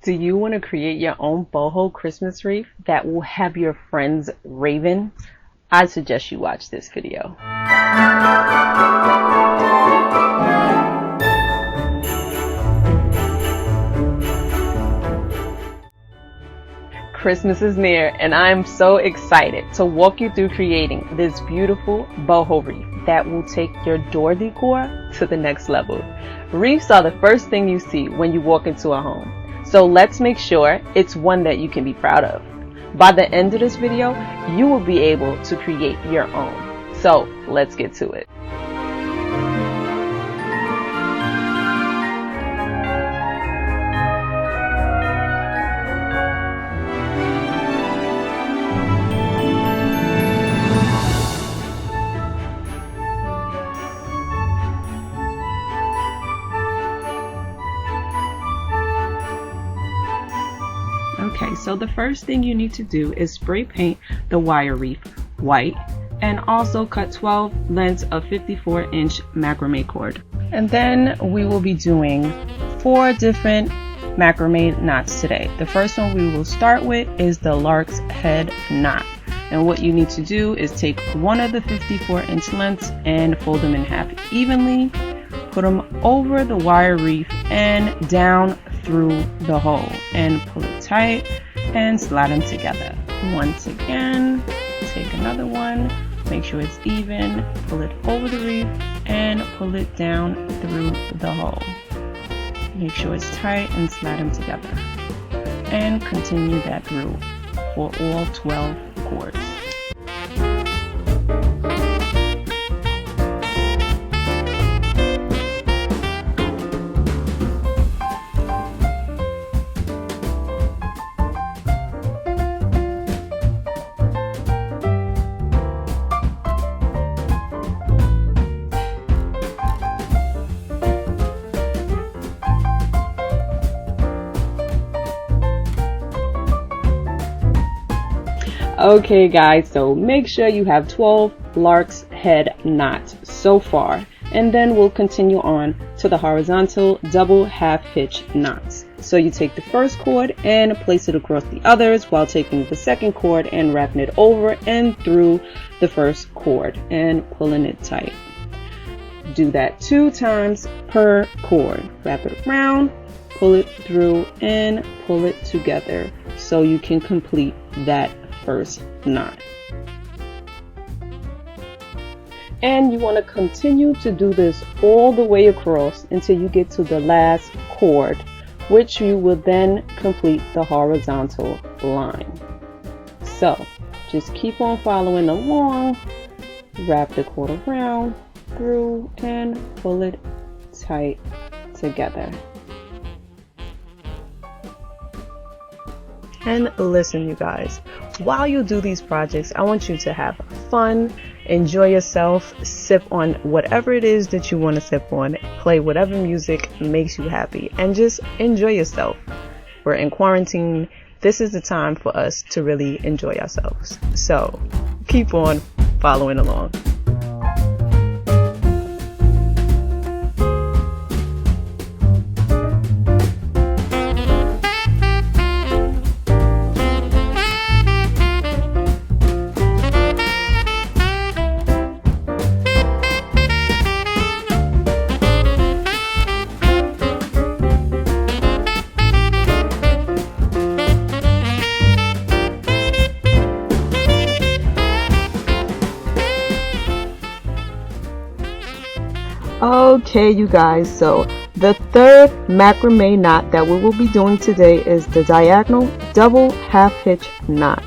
Do you want to create your own boho Christmas wreath that will have your friends raving? I suggest you watch this video. Christmas is near, and I'm so excited to walk you through creating this beautiful boho wreath that will take your door decor to the next level. Wreaths are the first thing you see when you walk into a home. So let's make sure it's one that you can be proud of. By the end of this video, you will be able to create your own. So let's get to it. Okay, so the first thing you need to do is spray paint the wire wreath white and also cut 12 lengths of 54-inch macrame cord. And then we will be doing 4 different macrame knots today. The first one we will start with is the Lark's head knot. And what you need to do is take one of the 54-inch lengths and fold them in half evenly, put them over the wire wreath and down through the hole, and pull it tight and slide them together. Once again, take another one, make sure it's even, pull it over the wreath and pull it down through the hole. Make sure it's tight and slide them together, and continue that through for all 12 cords. Okay guys, so make sure you have 12 Lark's head knots so far, and then we'll continue on to the horizontal double half hitch knots. So you take the first cord and place it across the others while taking the second cord and wrapping it over and through the first cord and pulling it tight. Do that 2 times per cord. Wrap it around, pull it through and pull it together so you can complete that first knot. And you want to continue to do this all the way across until you get to the last cord, which you will then complete the horizontal line. So just keep on following along, wrap the cord around, through, and pull it tight together. And listen, you guys, while you do these projects, I want you to have fun, enjoy yourself, sip on whatever it is that you want to sip on, play whatever music makes you happy, and just enjoy yourself. We're in quarantine. This is the time for us to really enjoy ourselves. So keep on following along. Okay, you guys, so the third macrame knot that we will be doing today is the diagonal double half hitch knot.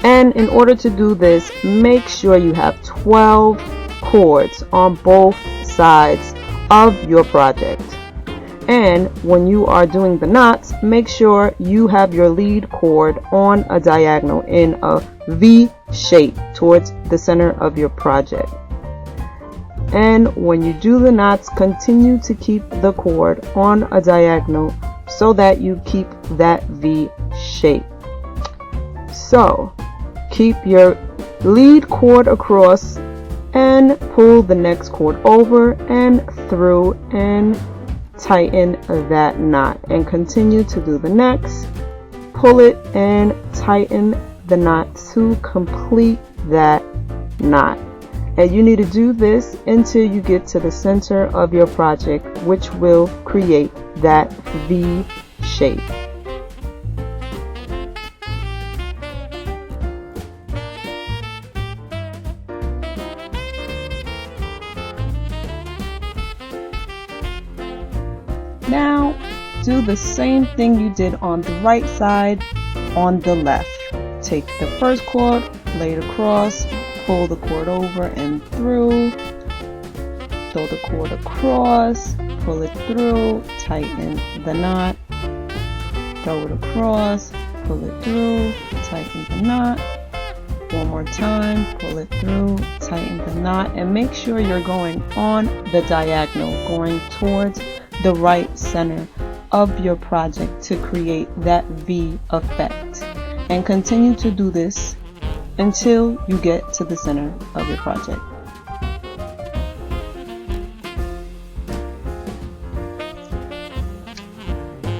And in order to do this, make sure you have 12 cords on both sides of your project. And when you are doing the knots, make sure you have your lead cord on a diagonal in a V shape towards the center of your project. And when you do the knots, continue to keep the cord on a diagonal so that you keep that V shape. So keep your lead cord across and pull the next cord over and through and tighten that knot, and continue to do the next. Pull it and tighten the knot to complete that knot. And you need to do this until you get to the center of your project, which will create that V shape. Now, do the same thing you did on the right side on the left. Take the first cord, lay it across, pull the cord over and through, throw the cord across, pull it through, tighten the knot, throw it across, pull it through, tighten the knot. One more time, pull it through, tighten the knot, and make sure you're going on the diagonal, going towards the right center of your project to create that V effect. And continue to do this until you get to the center of your project.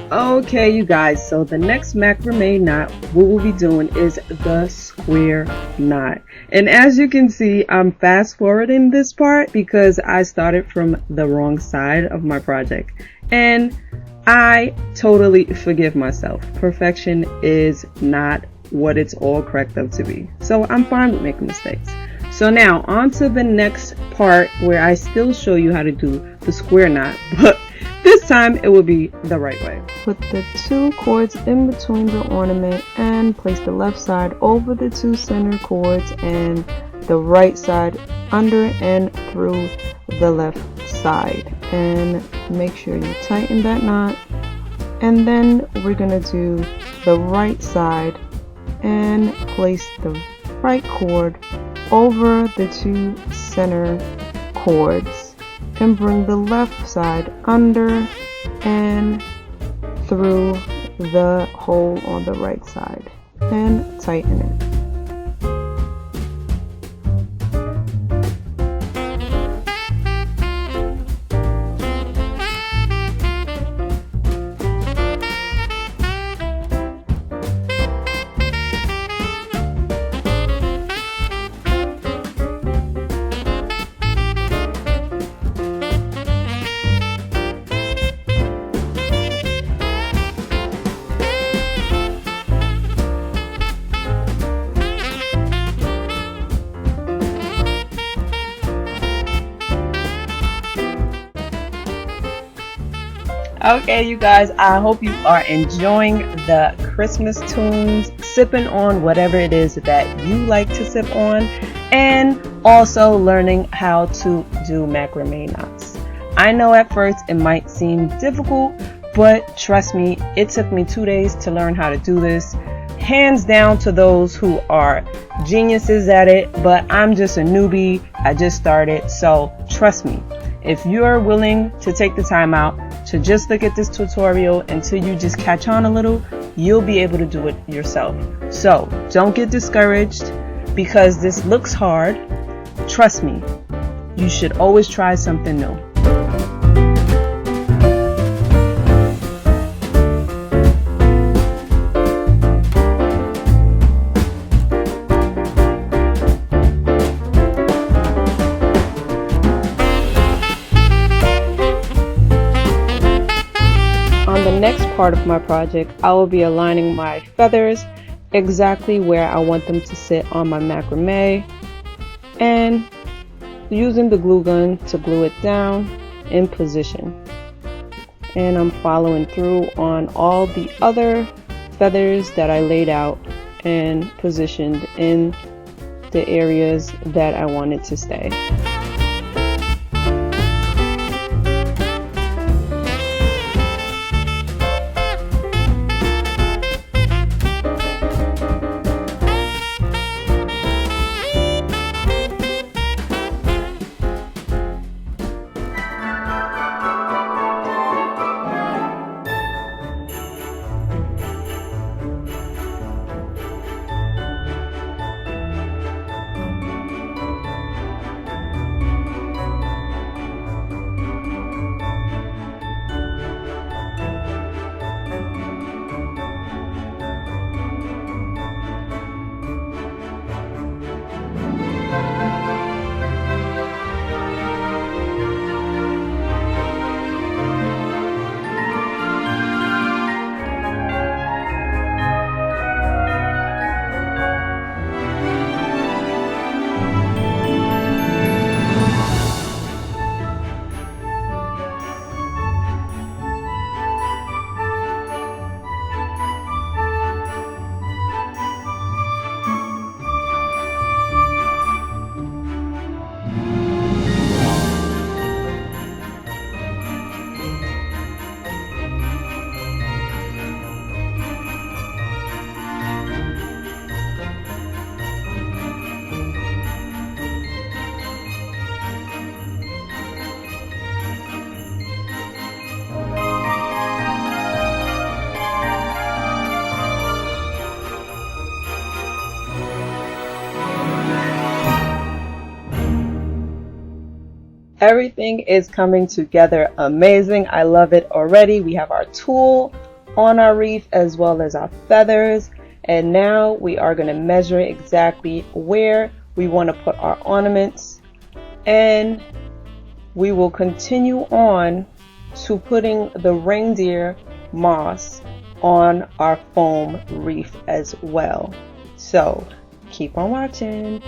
Okay, you guys, so the next macrame knot what we'll be doing is the square knot. And as you can see, I'm fast forwarding this part because I started from the wrong side of my project. And I totally forgive myself. Perfection is not what it's all cracked up to be. So I'm fine with making mistakes. So now on to the next part where I still show you how to do the square knot, but this time it will be the right way. Put the two cords in between the ornament and place the left side over the two center cords and the right side under and through the left side. And make sure you tighten that knot. And then we're going to do the right side and place the right cord over the two center cords and bring the left side under and through the hole on the right side and tighten it. Okay, you guys, I hope you are enjoying the Christmas tunes, sipping on whatever it is that you like to sip on, and also learning how to do macrame knots. I know at first it might seem difficult, but trust me, it took me 2 days to learn how to do this. Hands down to those who are geniuses at it, but I'm just a newbie. I just started, so trust me. If you're willing to take the time out to just look at this tutorial until you just catch on a little, you'll be able to do it yourself. So don't get discouraged because this looks hard. Trust me, you should always try something new. The next part of my project, I will be aligning my feathers exactly where I want them to sit on my macrame and using the glue gun to glue it down in position. And I'm following through on all the other feathers that I laid out and positioned in the areas that I wanted to stay. everything is coming together amazing. I love it already. We have our tulle on our wreath as well as our feathers, and now we are going to measure exactly where we want to put our ornaments, and we will continue on to putting the reindeer moss on our foam wreath as well. So keep on watching.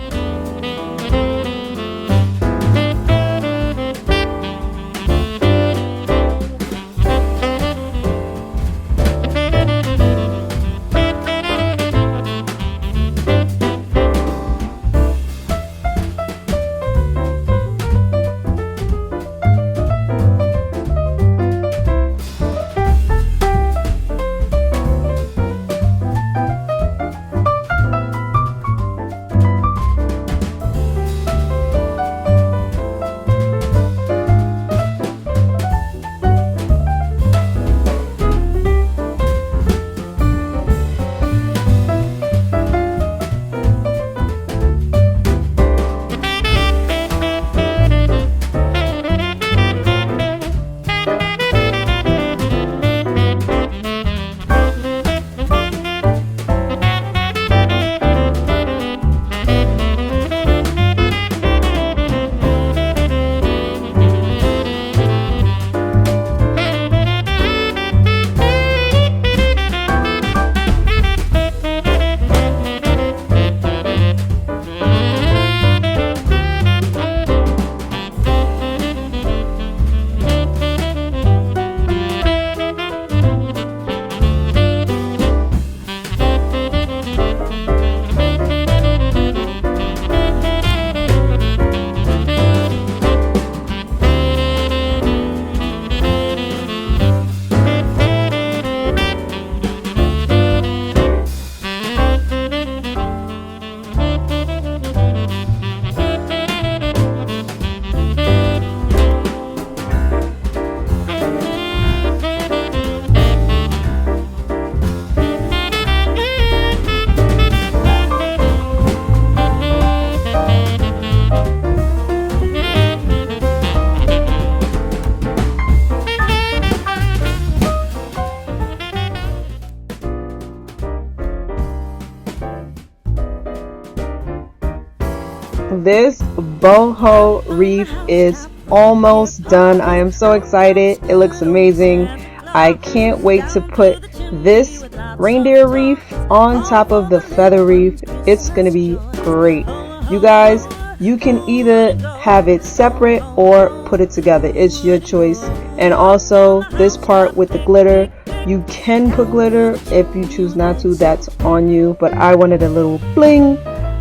This boho wreath is almost done. I am so excited. It looks amazing. I can't wait to put this reindeer wreath on top of the feather wreath. It's gonna be great. You guys, you can either have it separate or put it together. It's your choice. And also this part with the glitter, you can put glitter. If you choose not to, that's on you, but I wanted a little bling,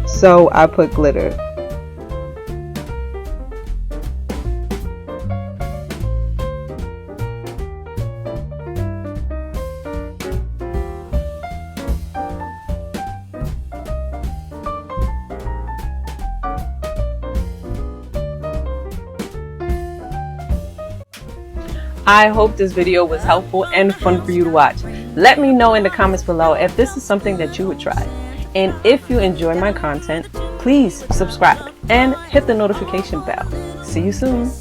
so I put glitter. I hope this video was helpful and fun for you to watch. Let me know in the comments below if this is something that you would try. And if you enjoy my content, please subscribe and hit the notification bell. See you soon.